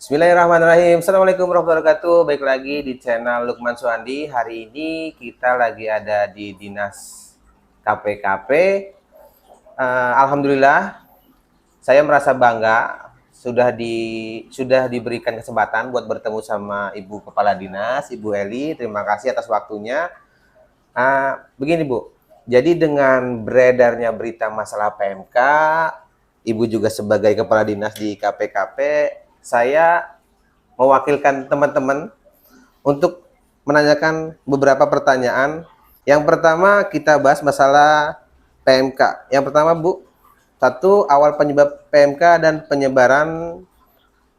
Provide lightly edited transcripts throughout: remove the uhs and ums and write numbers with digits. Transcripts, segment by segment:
Bismillahirrahmanirrahim. Assalamualaikum warahmatullahi wabarakatuh. Baik lagi di channel Lukman Suhandi. Hari ini kita lagi ada di dinas KPKP. Alhamdulillah, saya merasa bangga sudah diberikan kesempatan buat bertemu sama Ibu Kepala Dinas, Ibu Eli. Terima kasih atas waktunya. Begini Bu, jadi dengan beredarnya berita masalah PMK, Ibu juga sebagai Kepala Dinas di KPKP, saya mewakilkan teman-teman untuk menanyakan beberapa pertanyaan. Yang pertama kita bahas masalah PMK. Yang pertama Bu, satu, awal penyebab PMK dan penyebaran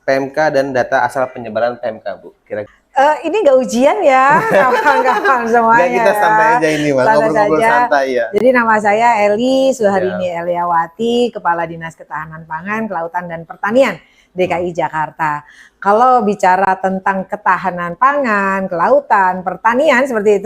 PMK dan data asal penyebaran PMK Bu. Kira-kira. Ini nggak ujian ya, kawan-kawan semuanya. Kita santai aja ini Mas, ngobrol-ngobrol santai ya. Jadi nama saya Eli Suharini Eliawati, Kepala Dinas Ketahanan Pangan, Kelautan dan Pertanian DKI Jakarta. Kalau bicara tentang ketahanan pangan, kelautan, pertanian seperti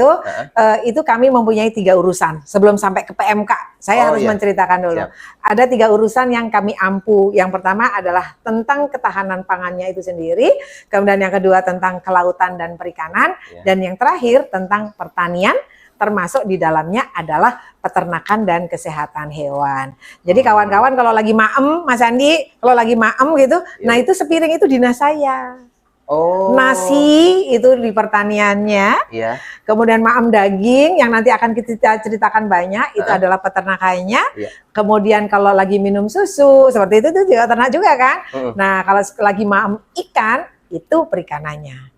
itu kami mempunyai 3 urusan. Sebelum sampai ke PMK, saya harus menceritakan dulu. Siap. Ada 3 urusan yang kami ampu. Yang pertama adalah tentang ketahanan pangannya itu sendiri. Kemudian yang kedua tentang kelautan dan perikanan. Dan yang terakhir tentang pertanian, termasuk di dalamnya adalah peternakan dan kesehatan hewan. Jadi kawan-kawan kalau lagi maem, Mas Andi, kalau lagi maem gitu, nah itu sepiring itu dinas saya. Nasi itu di pertaniannya. Kemudian maem daging yang nanti akan kita ceritakan banyak, itu adalah peternakannya. Kemudian kalau lagi minum susu, seperti itu juga ternak juga kan. Nah kalau lagi maem ikan, itu perikanannya.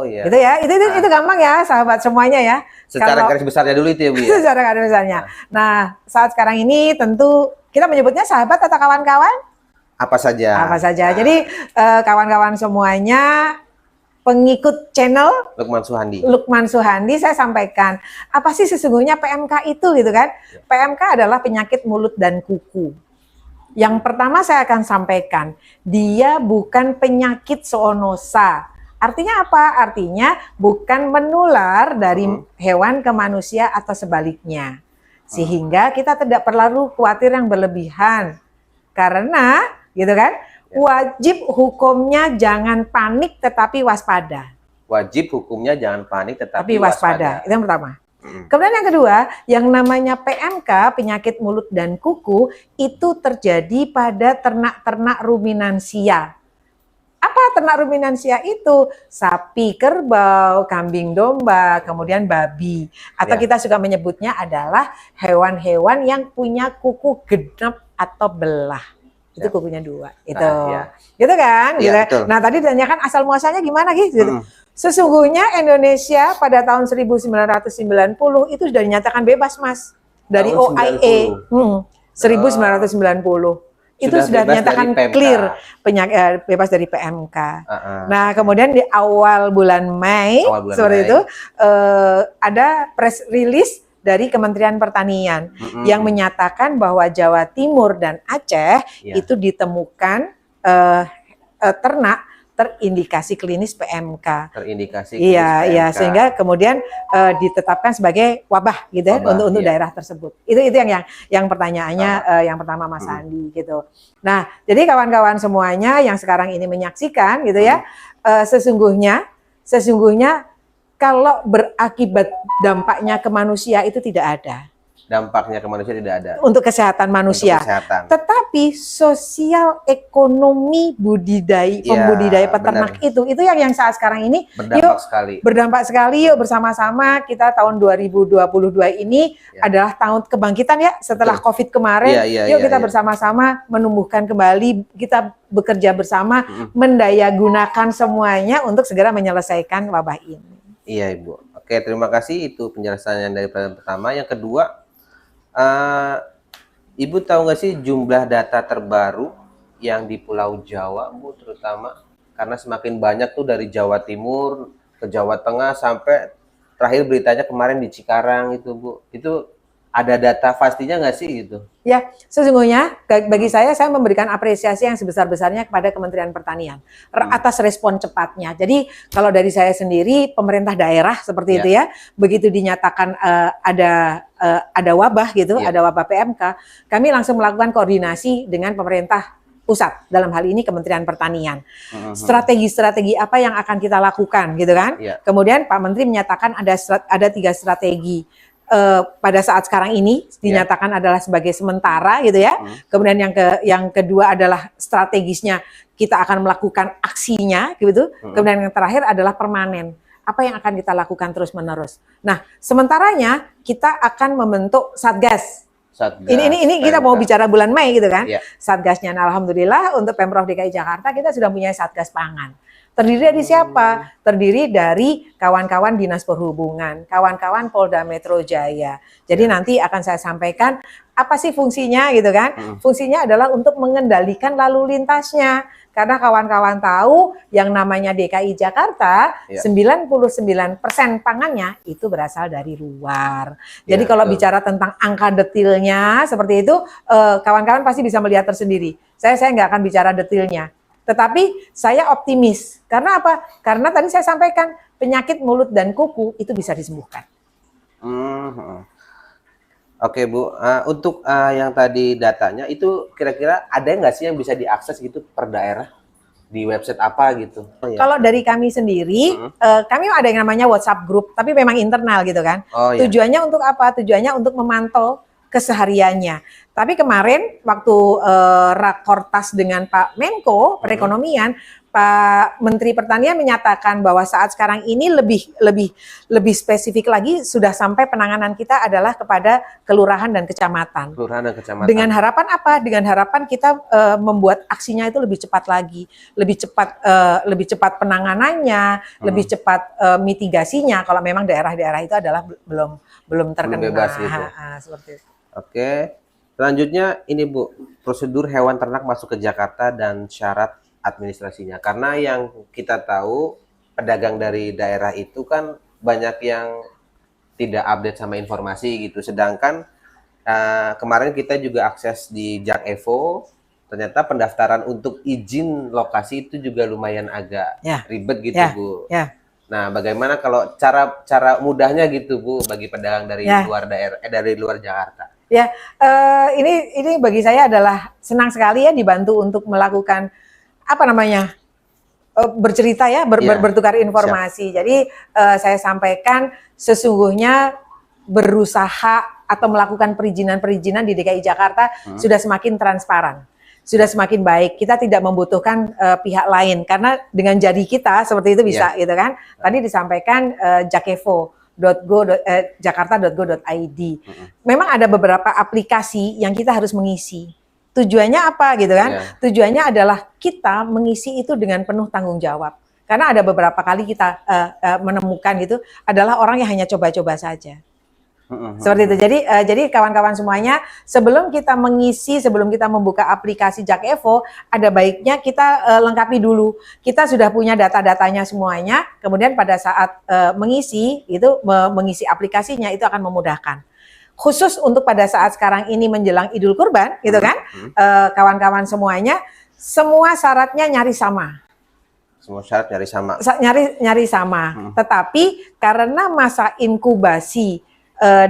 Gitu ya, itu gampang ya sahabat semuanya ya. Secara garis besarnya dulu itu ya Bu ya? Secara garis besarnya. Nah saat sekarang ini tentu kita menyebutnya sahabat atau kawan-kawan? Apa saja. Apa saja. Jadi kawan-kawan semuanya pengikut channel Lukman Suhandi, saya sampaikan apa sih sesungguhnya PMK itu gitu kan. PMK adalah penyakit mulut dan kuku. Yang pertama saya akan sampaikan, dia bukan penyakit zoonosa. Artinya apa? Artinya bukan menular dari hewan ke manusia atau sebaliknya. Sehingga kita tidak perlu khawatir yang berlebihan. Karena gitu kan, wajib hukumnya jangan panik tetapi waspada. Wajib hukumnya jangan panik tetapi waspada. Itu yang pertama. Kemudian yang kedua, yang namanya PMK, penyakit mulut dan kuku, itu terjadi pada ternak-ternak ruminansia. Apa ternak ruminansia itu? Sapi, kerbau, kambing domba, kemudian babi. Atau kita suka menyebutnya adalah hewan-hewan yang punya kuku genap atau belah. Itu kukunya 2. Itu. Gitu kan? Gitu. Nah tadi ditanyakan asal muasalnya gimana gitu. Sesungguhnya Indonesia pada tahun 1990 itu sudah dinyatakan bebas Mas. Dari OIE. 1990. Itu sudah dinyatakan clear bebas dari PMK. Nah kemudian di awal bulan Mei seperti itu ada press release dari Kementerian Pertanian yang menyatakan bahwa Jawa Timur dan Aceh itu ditemukan ternak terindikasi klinis PMK. Iya, sehingga kemudian ditetapkan sebagai wabah gitu ya untuk daerah tersebut. Itu yang pertanyaannya yang pertama Mas Andi gitu. Nah, jadi kawan-kawan semuanya yang sekarang ini menyaksikan gitu ya, sesungguhnya kalau berakibat dampaknya ke manusia itu tidak ada. Dampaknya ke manusia tidak ada. Untuk kesehatan manusia. Tetapi sosial ekonomi pembudidaya peternak itu yang saat sekarang ini berdampak sekali. Yuk bersama-sama kita tahun 2022 ini adalah tahun kebangkitan ya setelah Covid kemarin. Yuk kita bersama-sama menumbuhkan kembali, kita bekerja bersama mendayagunakan semuanya untuk segera menyelesaikan wabah ini. Iya Ibu. Oke, terima kasih itu penjelasannya dari pertama. Yang kedua, Ibu tahu nggak sih jumlah data terbaru yang di Pulau Jawa, Bu, terutama karena semakin banyak tuh dari Jawa Timur ke Jawa Tengah sampai terakhir beritanya kemarin di Cikarang itu, Bu. Itu ada data pastinya nggak sih gitu? Ya, sesungguhnya bagi saya memberikan apresiasi yang sebesar-besarnya kepada Kementerian Pertanian atas respon cepatnya. Jadi kalau dari saya sendiri, pemerintah daerah seperti itu ya, begitu dinyatakan ada wabah gitu, ada wabah PMK, kami langsung melakukan koordinasi dengan pemerintah pusat, dalam hal ini Kementerian Pertanian. Strategi-strategi apa yang akan kita lakukan, gitu kan? Kemudian Pak Menteri menyatakan ada 3 strategi. Pada saat sekarang ini dinyatakan adalah sebagai sementara, gitu ya. Kemudian yang kedua adalah strategisnya kita akan melakukan aksinya, gitu. Kemudian yang terakhir adalah permanen. Apa yang akan kita lakukan terus-menerus. Nah, sementaranya kita akan membentuk Satgas. Ini kita mau bicara bulan Mei, gitu kan? Satgasnya, nah, alhamdulillah untuk Pemprov DKI Jakarta kita sudah punya Satgas Pangan. Terdiri dari siapa? Terdiri dari kawan-kawan Dinas Perhubungan, kawan-kawan Polda Metro Jaya. Jadi nanti akan saya sampaikan apa sih fungsinya, gitu kan? Fungsinya adalah untuk mengendalikan lalu lintasnya. Karena kawan-kawan tahu yang namanya DKI Jakarta, 99% pangannya itu berasal dari luar. Jadi kalau bicara tentang angka detilnya seperti itu, kawan-kawan pasti bisa melihat tersendiri. Saya nggak akan bicara detilnya. Tetapi saya optimis. Karena apa? Karena tadi saya sampaikan penyakit mulut dan kuku itu bisa disembuhkan. Oke Bu, untuk yang tadi datanya itu kira-kira ada nggak sih yang bisa diakses gitu per daerah di website apa gitu? Kalau dari kami sendiri, kami ada yang namanya WhatsApp group, tapi memang internal gitu kan. Tujuannya untuk apa? Tujuannya untuk memantau kesehariannya. Tapi kemarin waktu rakortas dengan Pak Menko Perekonomian, Pak Menteri Pertanian menyatakan bahwa saat sekarang ini lebih spesifik lagi sudah sampai penanganan kita adalah kepada kelurahan dan kecamatan. Dengan harapan apa? Dengan harapan kita membuat aksinya itu lebih cepat lagi, lebih cepat penanganannya, lebih cepat mitigasinya. Kalau memang daerah-daerah itu adalah belum terkena. Belum bebas gitu. Seperti itu. Oke. Selanjutnya ini Bu, prosedur hewan ternak masuk ke Jakarta dan syarat administrasinya. Karena yang kita tahu pedagang dari daerah itu kan banyak yang tidak update sama informasi gitu. Sedangkan kemarin kita juga akses di JakEvo, ternyata pendaftaran untuk izin lokasi itu juga lumayan agak ribet gitu Bu. Nah, bagaimana kalau cara mudahnya gitu Bu bagi pedagang dari luar daerah, dari luar Jakarta? Ini bagi saya adalah senang sekali ya dibantu untuk melakukan apa namanya bercerita ya, bertukar informasi. Jadi saya sampaikan sesungguhnya berusaha atau melakukan perizinan-perizinan di DKI Jakarta sudah semakin transparan, sudah semakin baik. Kita tidak membutuhkan pihak lain karena dengan jari kita seperti itu bisa, gitu kan? Tadi disampaikan jakevo.jakarta.go.id. Memang ada beberapa aplikasi yang kita harus mengisi. Tujuannya apa gitu kan? Tujuannya adalah kita mengisi itu dengan penuh tanggung jawab. Karena ada beberapa kali kita menemukan itu adalah orang yang hanya coba-coba saja. Seperti itu. Jadi kawan-kawan semuanya, sebelum kita mengisi, sebelum kita membuka aplikasi JakEvo, ada baiknya kita lengkapi dulu. Kita sudah punya data-datanya semuanya. Kemudian pada saat mengisi aplikasinya itu akan memudahkan. Khusus untuk pada saat sekarang ini menjelang Idul Kurban, gitu kan? Kawan-kawan semuanya, semua syaratnya nyaris sama. Semua syarat nyaris sama. Nyaris sama. Tetapi karena masa inkubasi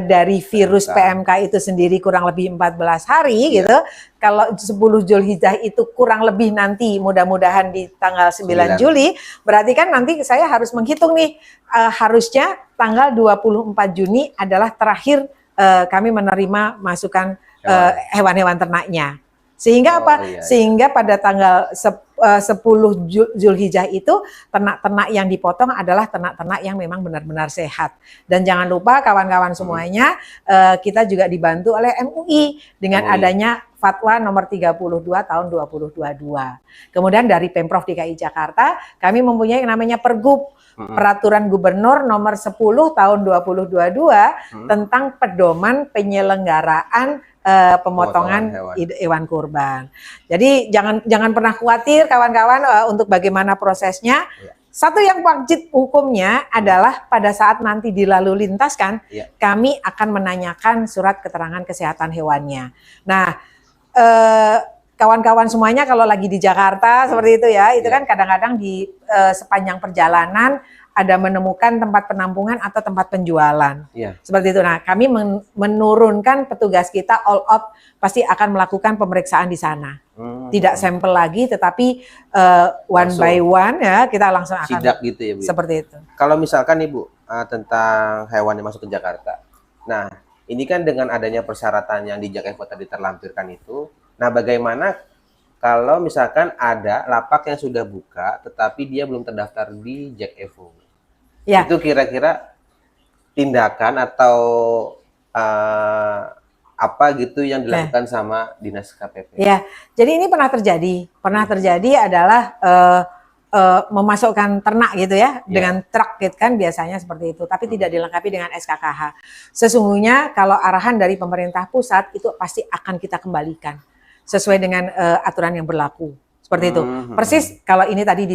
dari virus PMK itu sendiri kurang lebih 14 hari gitu. Kalau 10 Zulhijjah itu kurang lebih nanti mudah-mudahan di tanggal 9 Juli, berarti kan nanti saya harus menghitung nih, harusnya tanggal 24 Juni adalah terakhir kami menerima masukan hewan-hewan ternaknya. Sehingga Sehingga pada tanggal 10 Zulhijjah itu ternak-ternak yang dipotong adalah ternak-ternak yang memang benar-benar sehat. Dan jangan lupa kawan-kawan semuanya, kita juga dibantu oleh MUI dengan adanya Fatwa nomor 32 tahun 2022. Kemudian dari Pemprov DKI Jakarta, kami mempunyai yang namanya Pergub, Peraturan Gubernur nomor 10 tahun 2022 tentang pedoman penyelenggaraan pemotongan hewan kurban. Jadi jangan pernah khawatir kawan-kawan untuk bagaimana prosesnya. Satu yang wajib hukumnya adalah pada saat nanti dilalu lintaskan, kami akan menanyakan surat keterangan kesehatan hewannya. Nah, kawan-kawan semuanya kalau lagi di Jakarta seperti itu ya, itu kan kadang-kadang di sepanjang perjalanan ada menemukan tempat penampungan atau tempat penjualan. Iya. Seperti itu. Nah, kami menurunkan petugas kita all out pasti akan melakukan pemeriksaan di sana. Tidak sampel lagi, tetapi one Langsung. by one ya kita langsung akan Sidak gitu ya Bu. seperti itu. Kalau misalkan Ibu tentang hewan yang masuk ke Jakarta. Nah, ini kan dengan adanya persyaratan yang di Jak Evo tadi terlampirkan itu. Nah, bagaimana kalau misalkan ada lapak yang sudah buka tetapi dia belum terdaftar di Jak Evo? Ya. Itu kira-kira tindakan atau apa gitu yang dilakukan sama Dinas KPP? Ya, jadi ini pernah terjadi. Pernah terjadi adalah memasukkan ternak gitu ya dengan truk gitu kan biasanya seperti itu, tapi tidak dilengkapi dengan SKKH. Sesungguhnya kalau arahan dari pemerintah pusat itu pasti akan kita kembalikan sesuai dengan aturan yang berlaku. Seperti itu. Persis kalau ini tadi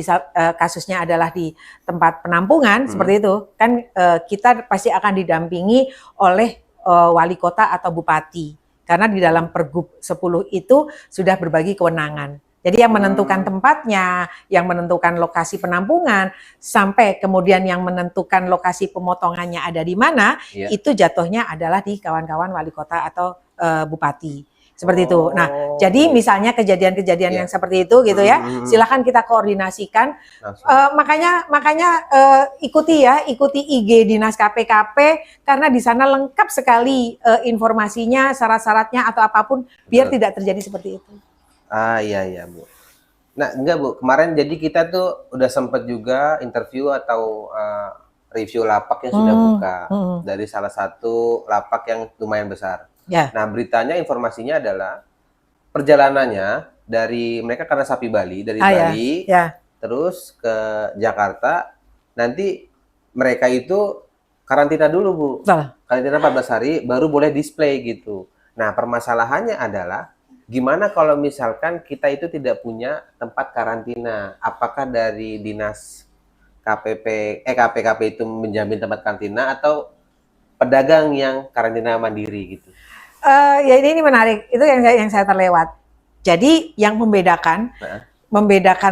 kasusnya adalah di tempat penampungan seperti itu, kan kita pasti akan didampingi oleh wali kota atau bupati. Karena di dalam Pergub 10 itu sudah berbagi kewenangan. Jadi yang menentukan tempatnya, yang menentukan lokasi penampungan, sampai kemudian yang menentukan lokasi pemotongannya ada di mana, itu jatuhnya adalah di kawan-kawan wali kota atau bupati. Seperti itu. Nah, jadi misalnya kejadian-kejadian yang seperti itu gitu ya, silakan kita koordinasikan. Makanya ikuti IG Dinas KPKP karena di sana lengkap sekali informasinya, syarat-syaratnya atau apapun biar tidak terjadi seperti itu. Iya Bu. Nah enggak Bu, kemarin jadi kita tuh udah sempat juga interview atau review lapak yang sudah buka dari salah satu lapak yang lumayan besar. Nah beritanya informasinya adalah perjalanannya dari mereka karena sapi Bali dari Bali terus ke Jakarta, nanti mereka itu karantina dulu Bu. Karantina 14 hari baru boleh display gitu. Nah permasalahannya adalah gimana kalau misalkan kita itu tidak punya tempat karantina? Apakah dari Dinas KPKP itu menjamin tempat karantina atau pedagang yang karantina mandiri gitu? Ya ini menarik. Itu yang saya terlewat. Jadi yang membedakan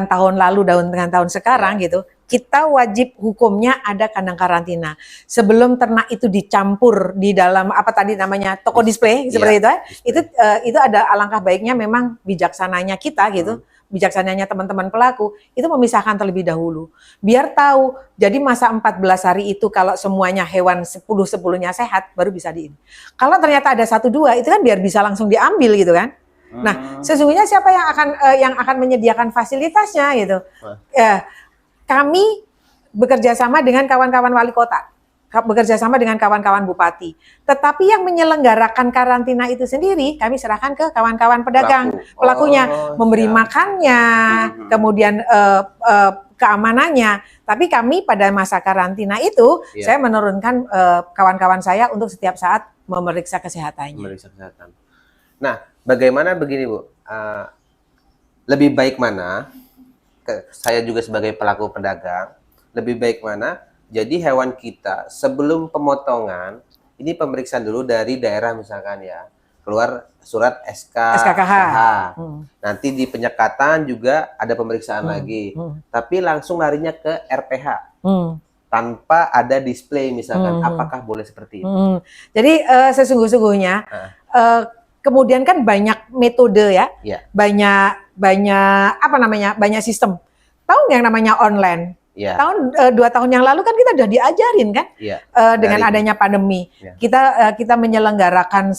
tahun lalu dengan tahun sekarang gitu. Kita wajib hukumnya ada kandang karantina. Sebelum ternak itu dicampur di dalam apa tadi namanya toko display seperti itu ada alangkah baiknya memang bijaksananya kita gitu. Bijaksananya teman-teman pelaku itu memisahkan terlebih dahulu. Biar tahu, jadi masa 14 hari itu kalau semuanya hewan 10-10-nya sehat baru bisa Kalau ternyata ada 1-2 itu kan biar bisa langsung diambil gitu kan. Nah, sesungguhnya siapa yang akan menyediakan fasilitasnya gitu. Kami bekerja sama dengan kawan-kawan wali kota, bekerja sama dengan kawan-kawan bupati. Tetapi yang menyelenggarakan karantina itu sendiri, kami serahkan ke kawan-kawan pedagang, pelakunya, memberi makannya, kemudian keamanannya. Tapi kami pada masa karantina itu, saya menurunkan kawan-kawan saya untuk setiap saat memeriksa kesehatannya. Memeriksa kesehatan. Nah, bagaimana begini Bu? Lebih baik mana? Saya juga sebagai pelaku pedagang, lebih baik mana? Jadi hewan kita sebelum pemotongan ini pemeriksaan dulu dari daerah misalkan ya, keluar surat SKKH. Nanti di penyekatan juga ada pemeriksaan lagi, tapi langsung larinya ke RPH tanpa ada display misalkan. Apakah boleh seperti itu? Jadi sesungguhnya kemudian kan banyak metode ya, banyak sistem. Tahu yang namanya online? Tahun 2 tahun yang lalu kan kita udah diajarin kan, dengan adanya pandemi. Kita menyelenggarakan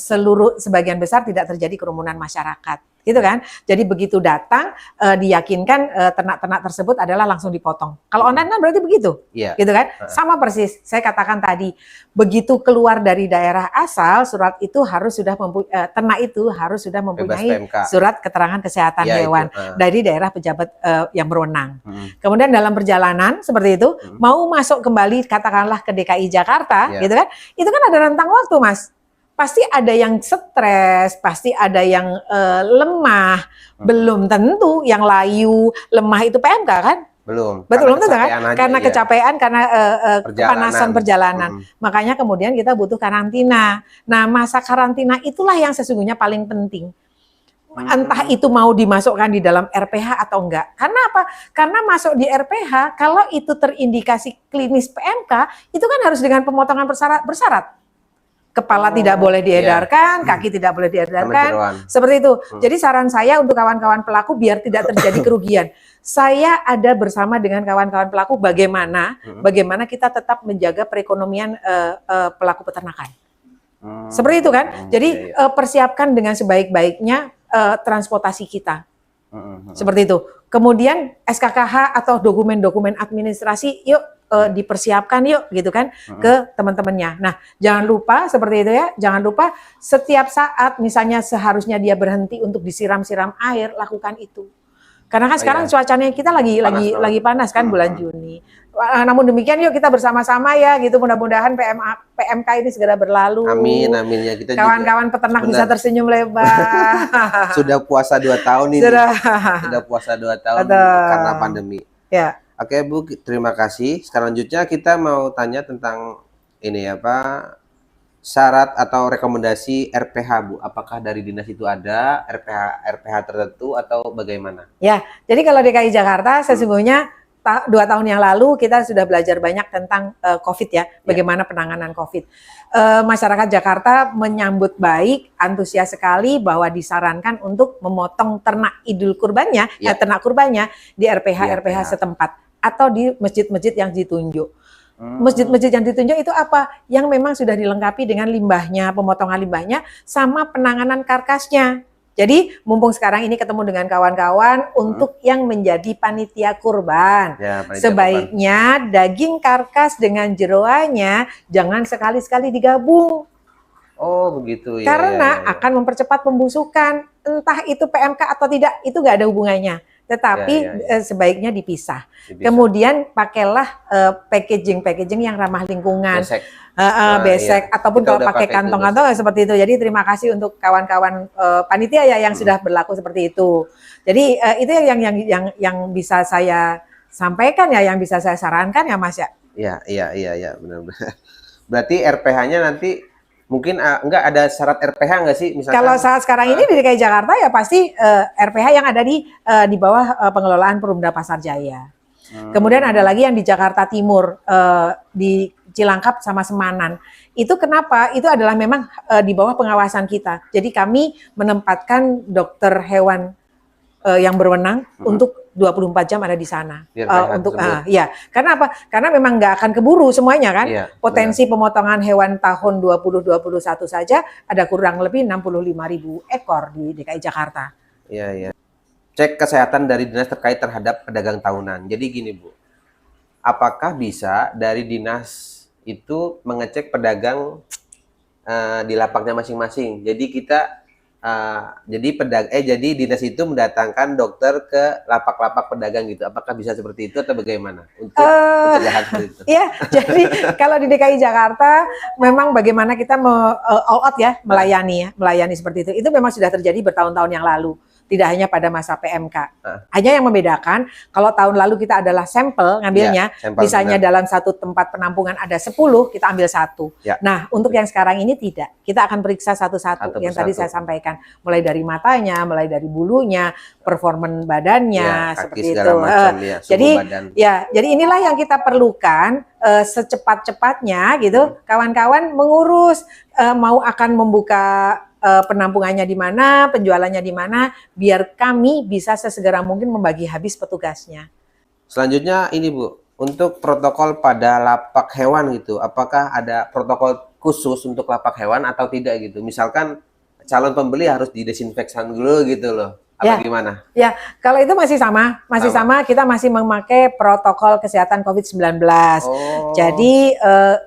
sebagian besar tidak terjadi kerumunan masyarakat, gitu kan? Jadi begitu datang diyakinkan ternak-ternak tersebut adalah langsung dipotong. Kalau online kan berarti begitu, gitu kan? Sama persis. Saya katakan tadi, begitu keluar dari daerah asal, surat itu harus sudah ternak itu harus sudah mempunyai surat keterangan kesehatan hewan dari daerah pejabat yang berwenang. Kemudian dalam perjalanan seperti itu, mau masuk kembali katakanlah ke DKI Jakarta, gitu kan? Itu kan ada rentang waktu, Mas. Pasti ada yang stres, pasti ada yang lemah, belum tentu yang layu, lemah itu PMK kan? Belum. Belum tentu kan? Karena kecapean, karena kepanasan perjalanan. Makanya kemudian kita butuh karantina. Nah, masa karantina itulah yang sesungguhnya paling penting. Entah itu mau dimasukkan di dalam RPH atau enggak. Karena apa? Karena masuk di RPH, kalau itu terindikasi klinis PMK, itu kan harus dengan pemotongan bersyarat. Kepala tidak boleh diedarkan, kaki tidak boleh diedarkan, seperti itu. Jadi saran saya untuk kawan-kawan pelaku biar tidak terjadi kerugian. Saya ada bersama dengan kawan-kawan pelaku bagaimana kita tetap menjaga perekonomian pelaku peternakan. Seperti itu kan. Jadi persiapkan dengan sebaik-baiknya transportasi kita. Seperti itu. Kemudian SKKH atau dokumen-dokumen administrasi, yuk dipersiapkan yuk gitu kan ke teman-temannya. Nah, jangan lupa seperti itu ya. Jangan lupa setiap saat misalnya seharusnya dia berhenti untuk disiram-siram air, lakukan itu. Karena kan sekarang cuacanya kita lagi panas kan bulan Juni. Namun demikian yuk kita bersama-sama ya gitu, mudah-mudahan PMK ini segera berlalu. Amin, amin ya, kita kawan-kawan peternak bisa tersenyum lebar. Sudah puasa 2 tahun ini. Sudah puasa 2 tahun karena pandemi. Ya. Oke Bu, terima kasih. Selanjutnya kita mau tanya tentang ini ya Pak, syarat atau rekomendasi RPH Bu. Apakah dari dinas itu ada RPH tertentu atau bagaimana? Ya, jadi kalau DKI Jakarta sesungguhnya 2 tahun yang lalu kita sudah belajar banyak tentang COVID ya, bagaimana penanganan COVID. Masyarakat Jakarta menyambut baik, antusias sekali bahwa disarankan untuk memotong ternak idul kurbannya, ternak kurbannya di RPH setempat atau di masjid-masjid yang ditunjuk. Masjid-masjid yang ditunjuk itu apa? Yang memang sudah dilengkapi dengan limbahnya, pemotongan limbahnya, sama penanganan karkasnya. Jadi mumpung sekarang ini ketemu dengan kawan-kawan untuk yang menjadi panitia kurban. Sebaiknya daging karkas dengan jeroannya jangan sekali-sekali digabung. Oh begitu ya. Karena akan mempercepat pembusukan. Entah itu PMK atau tidak, itu nggak ada hubungannya. Tetapi sebaiknya dipisah. Kemudian pakailah packaging yang ramah lingkungan. Besek ataupun kalau pakai kantong-kantong seperti itu. Jadi terima kasih untuk kawan-kawan panitia ya yang sudah berlaku seperti itu. Jadi itu yang bisa saya sampaikan ya, yang bisa saya sarankan ya Mas ya. Iya benar-benar. Berarti RPH-nya nanti mungkin enggak ada syarat RPH enggak sih? Misalkan, kalau saat sekarang ini di DKI Jakarta ya pasti RPH yang ada di bawah pengelolaan Perumda Pasar Jaya. Kemudian ada lagi yang di Jakarta Timur, di Cilangkap sama Semanan. Itu kenapa? Itu adalah memang di bawah pengawasan kita. Jadi kami menempatkan dokter hewan yang berwenang untuk 24 jam ada di sana. Karena apa? Karena memang nggak akan keburu semuanya kan. Potensi pemotongan hewan tahun 2021 saja ada kurang lebih 65.000 ekor di DKI Jakarta. Iya. Cek kesehatan dari dinas terkait terhadap pedagang tahunan. Jadi gini Bu, apakah bisa dari dinas itu mengecek pedagang di lapaknya masing-masing? Jadi kita jadi dinas itu mendatangkan dokter ke lapak-lapak pedagang gitu. Apakah bisa seperti itu atau bagaimana untuk pencegahan seperti itu? Iya, jadi kalau di DKI Jakarta memang bagaimana kita all out ya melayani seperti itu. Itu memang sudah terjadi bertahun-tahun yang lalu. Tidak hanya pada masa PMK. Hanya yang membedakan, kalau tahun lalu kita adalah sampel ngambilnya, misalnya dalam satu tempat penampungan ada 10, kita ambil 1. Nah, untuk yang sekarang ini tidak. Kita akan periksa satu-satu yang tadi saya sampaikan. Mulai dari matanya, mulai dari bulunya, performan badannya, seperti itu. Jadi inilah yang kita perlukan secepat-cepatnya gitu. Kawan-kawan mengurus mau akan membuka penampungannya di mana, penjualannya di mana, biar kami bisa sesegera mungkin membagi habis petugasnya. Selanjutnya ini Bu, untuk protokol pada lapak hewan gitu, apakah ada protokol khusus untuk lapak hewan atau tidak gitu? Misalkan calon pembeli harus didesinfektan dulu gitu loh. Apa gimana? Ya, kalau itu masih sama. Kita masih memakai protokol kesehatan COVID-19. Jadi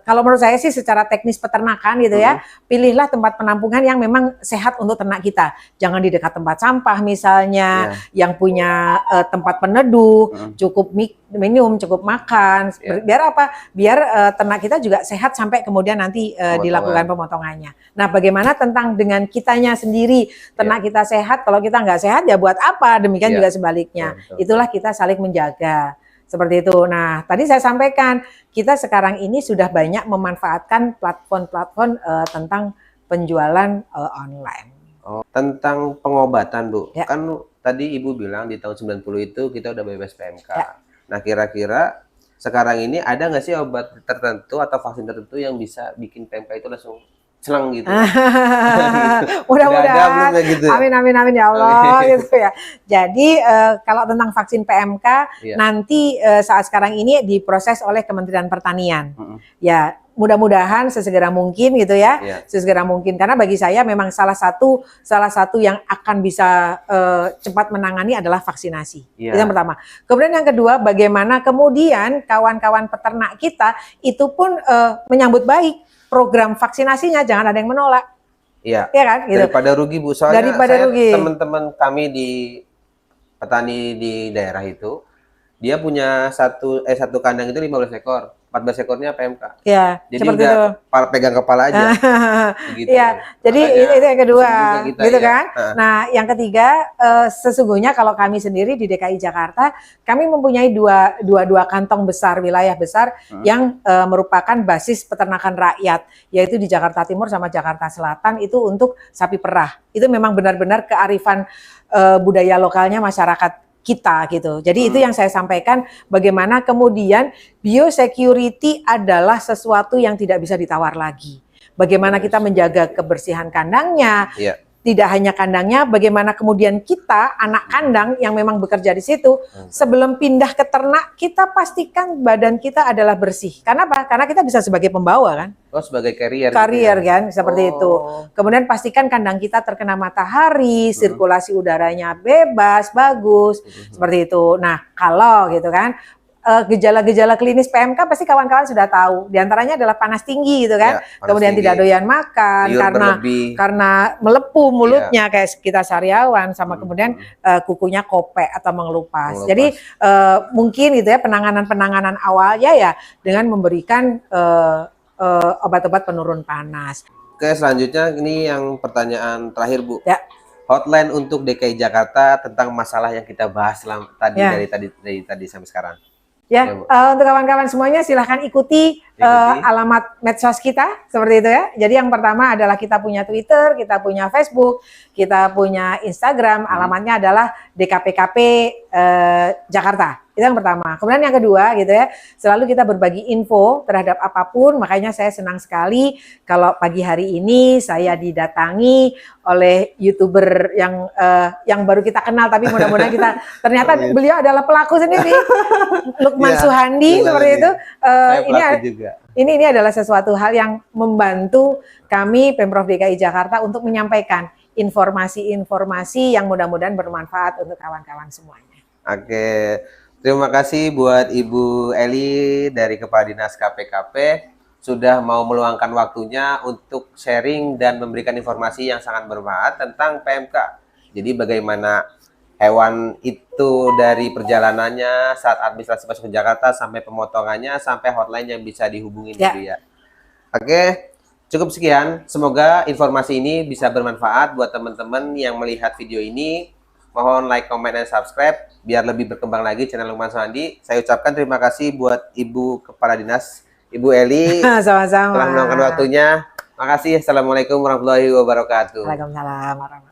kalau menurut saya sih secara teknis peternakan gitu ya, pilihlah tempat penampungan yang memang sehat untuk ternak kita. Jangan di dekat tempat sampah misalnya, yang punya tempat peneduh, cukup minum, cukup makan. Biar apa? Biar ternak kita juga sehat sampai kemudian nanti dilakukan pemotongannya. Nah, bagaimana tentang dengan kitanya sendiri, ternak kita sehat, kalau kita nggak sehat ya buat apa? Demikian juga sebaliknya. Itulah kita saling menjaga. Seperti itu. Nah, tadi saya sampaikan, kita sekarang ini sudah banyak memanfaatkan platform-platform tentang penjualan online. Oh, tentang pengobatan, Bu. Ya. Kan tadi Ibu bilang di tahun 90 itu kita udah bebas PMK. Ya. Nah, kira-kira sekarang ini ada nggak sih obat tertentu atau vaksin tertentu yang bisa bikin PMK itu langsung senang gitu? Gitu. Udah ada belum Mudah-mudahan, kayak gitu? amin amin amin ya Allah gitu ya. Jadi kalau tentang vaksin PMK Iya. nanti saat sekarang ini diproses oleh Kementerian Pertanian. Mm-mm. Ya mudah-mudahan sesegera mungkin gitu ya, Iya. sesegera mungkin karena bagi saya memang salah satu yang akan bisa cepat menangani adalah vaksinasi. Iya. Itu yang pertama. Kemudian yang kedua, bagaimana kemudian kawan-kawan peternak kita itu pun menyambut baik program vaksinasinya, jangan ada yang menolak. Iya. Ya kan? Gitu. Daripada rugi, Bu. Soalnya Daripada saya rugi. teman-teman kami di petani di daerah itu, dia punya satu kandang itu 15 ekor. 14 ekornya PMK. Ya, Jadi seperti udah itu. pegang kepala aja. Begitu. Iya, jadi Makanya itu yang kedua, pusing juga kita, gitu ya. kan? Nah, yang ketiga, sesungguhnya kalau kami sendiri di DKI Jakarta, kami mempunyai dua kantong besar, wilayah besar yang merupakan basis peternakan rakyat, yaitu di Jakarta Timur sama Jakarta Selatan itu untuk sapi perah. Itu memang benar-benar kearifan budaya lokalnya masyarakat kita gitu. Jadi itu yang saya sampaikan, bagaimana kemudian biosecurity adalah sesuatu yang tidak bisa ditawar lagi. Bagaimana kita menjaga kebersihan kandangnya, Iya. tidak hanya kandangnya, bagaimana kemudian kita anak kandang yang memang bekerja di situ sebelum pindah ke ternak kita pastikan badan kita adalah bersih. Karena apa? Karena kita bisa sebagai pembawa kan. Oh, sebagai carrier. Carrier gitu ya? kan, seperti itu. Kemudian pastikan kandang kita terkena matahari, sirkulasi udaranya bebas, bagus, seperti itu. Nah, kalau gitu kan, gejala-gejala klinis PMK pasti kawan-kawan sudah tahu. Di antaranya adalah panas tinggi gitu kan. Ya, panas Kemudian tinggi. tidak doyan makan Liur berlebih. karena melepuh mulutnya kayak kita sariawan sama kemudian kukunya kopek atau mengelupas. Jadi mungkin gitu ya penanganan awalnya ya dengan memberikan obat-obat penurun panas. Oke, selanjutnya ini yang pertanyaan terakhir, Bu. Ya. Hotline untuk DKI Jakarta tentang masalah yang kita bahas tadi Ya. dari tadi sampai sekarang. Ya, Ya, Bu. untuk kawan-kawan semuanya silahkan ikuti alamat medsos kita seperti itu ya. Jadi yang pertama adalah kita punya Twitter, kita punya Facebook, kita punya Instagram. Alamatnya adalah DKPKP Jakarta. Itu yang pertama. Kemudian yang kedua gitu ya, selalu kita berbagi info terhadap apapun. Makanya saya senang sekali kalau pagi hari ini saya didatangi oleh YouTuber yang baru kita kenal, tapi mudah-mudahan kita ternyata beliau adalah pelaku sendiri. Lukman Suhandi seperti itu. Ini adalah sesuatu hal yang membantu kami Pemprov DKI Jakarta untuk menyampaikan informasi-informasi yang mudah-mudahan bermanfaat untuk kawan-kawan semuanya. Oke, terima kasih buat Ibu Eli dari Kepala Dinas KPKP sudah mau meluangkan waktunya untuk sharing dan memberikan informasi yang sangat bermanfaat tentang PMK. Jadi bagaimana hewan itu dari perjalanannya saat administrasi masuk ke Jakarta sampai pemotongannya sampai hotline yang bisa dihubungi dia. Oke, cukup sekian. Semoga informasi ini bisa bermanfaat buat teman-teman yang melihat video ini. Mohon like, comment, dan subscribe biar lebih berkembang lagi channel Lukman Suhandi. Saya ucapkan terima kasih buat Ibu Kepala Dinas, Ibu Eli. Sama-sama. Telah meluangkan waktunya. Makasih. Assalamualaikum warahmatullahi wabarakatuh. Waalaikumsalam warahmatullahi wabarakatuh.